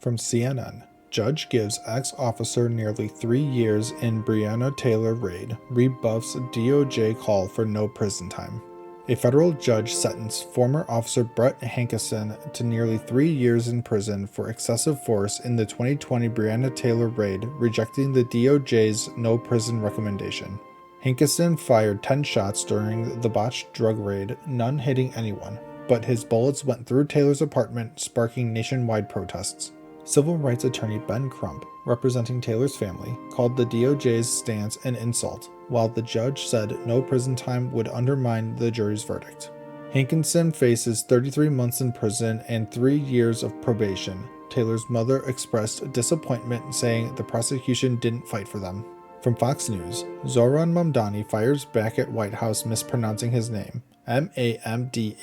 From CNN, judge gives ex-officer nearly 3 years in Breonna Taylor raid, rebuffs DOJ call for no prison time. A federal judge sentenced former officer Brett Hankison to nearly 3 years in prison for excessive force in the 2020 Breonna Taylor raid, rejecting the DOJ's no prison recommendation. Hankison fired 10 shots during the botched drug raid, none hitting anyone, but his bullets went through Taylor's apartment, sparking nationwide protests. Civil rights attorney Ben Crump, representing Taylor's family, called the DOJ's stance an insult, while the judge said no prison time would undermine the jury's verdict. Hankinson faces 33 months in prison and 3 years of probation. Taylor's mother expressed disappointment, saying the prosecution didn't fight for them. From Fox News, Zohran Mamdani fires back at White House mispronouncing his name, Mamdani.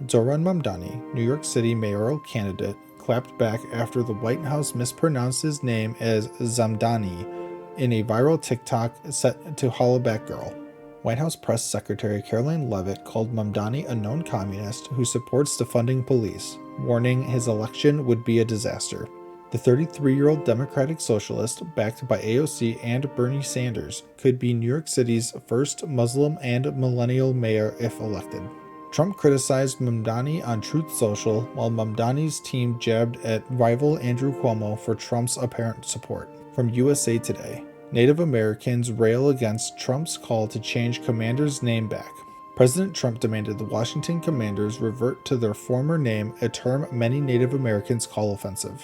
Zohran Mamdani, New York City mayoral candidate, clapped back after the White House mispronounced his name as Zamdani in a viral TikTok set to Hollaback Girl. White House Press Secretary Caroline Leavitt called Mamdani a known communist who supports defunding police, warning his election would be a disaster. The 33-year-old Democratic Socialist, backed by AOC and Bernie Sanders, could be New York City's first Muslim and millennial mayor if elected. Trump criticized Mamdani on Truth Social, while Mamdani's team jabbed at rival Andrew Cuomo for Trump's apparent support. From USA Today, Native Americans rail against Trump's call to change Commander's name back. President Trump demanded the Washington Commanders revert to their former name, a term many Native Americans call offensive,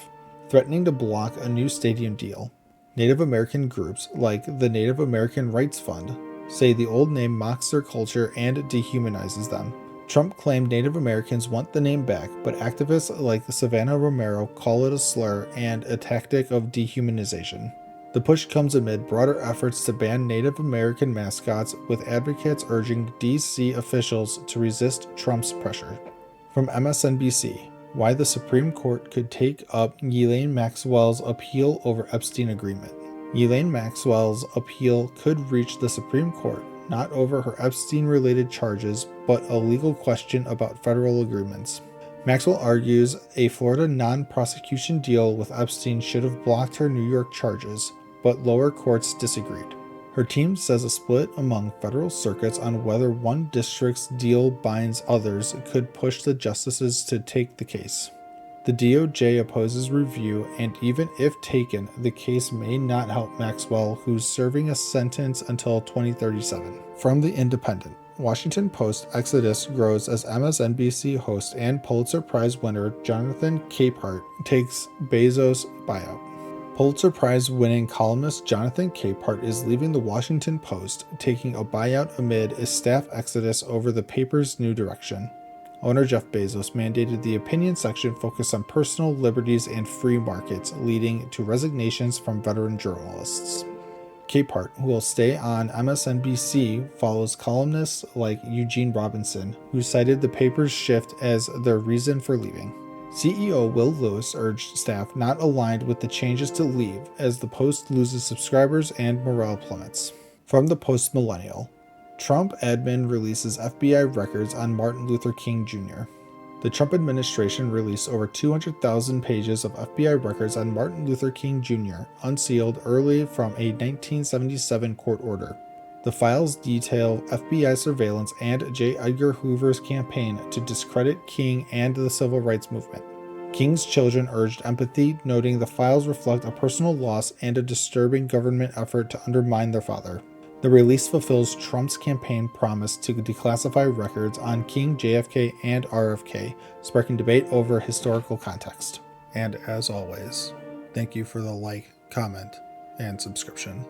threatening to block a new stadium deal. Native American groups, like the Native American Rights Fund, say the old name mocks their culture and dehumanizes them. Trump claimed Native Americans want the name back, but activists like Savannah Romero call it a slur and a tactic of dehumanization. The push comes amid broader efforts to ban Native American mascots, with advocates urging D.C. officials to resist Trump's pressure. From MSNBC, why the Supreme Court could take up Ghislaine Maxwell's appeal over Epstein agreement. Ghislaine Maxwell's appeal could reach the Supreme Court, not over her Epstein-related charges, but a legal question about federal agreements. Maxwell argues a Florida non-prosecution deal with Epstein should have blocked her New York charges, but lower courts disagreed. Her team says a split among federal circuits on whether one district's deal binds others could push the justices to take the case. The DOJ opposes review, and even if taken, the case may not help Maxwell, who's serving a sentence until 2037. From The Independent, Washington Post exodus grows as MSNBC host and Pulitzer Prize winner Jonathan Capehart takes Bezos' buyout. Pulitzer Prize-winning columnist Jonathan Capehart is leaving the Washington Post, taking a buyout amid a staff exodus over the paper's new direction. Owner Jeff Bezos mandated the opinion section focus on personal liberties and free markets, leading to resignations from veteran journalists. Capehart, who will stay on MSNBC, follows columnists like Eugene Robinson, who cited the paper's shift as their reason for leaving. CEO Will Lewis urged staff not aligned with the changes to leave, as the Post loses subscribers and morale plummets. From the Post Millennial, Trump admin releases FBI records on Martin Luther King Jr. The Trump administration released over 200,000 pages of FBI records on Martin Luther King Jr., unsealed early from a 1977 court order. The files detail FBI surveillance and J. Edgar Hoover's campaign to discredit King and the civil rights movement. King's children urged empathy, noting the files reflect a personal loss and a disturbing government effort to undermine their father. The release fulfills Trump's campaign promise to declassify records on King, JFK, and RFK, sparking debate over historical context. And as always, thank you for the like, comment, and subscription.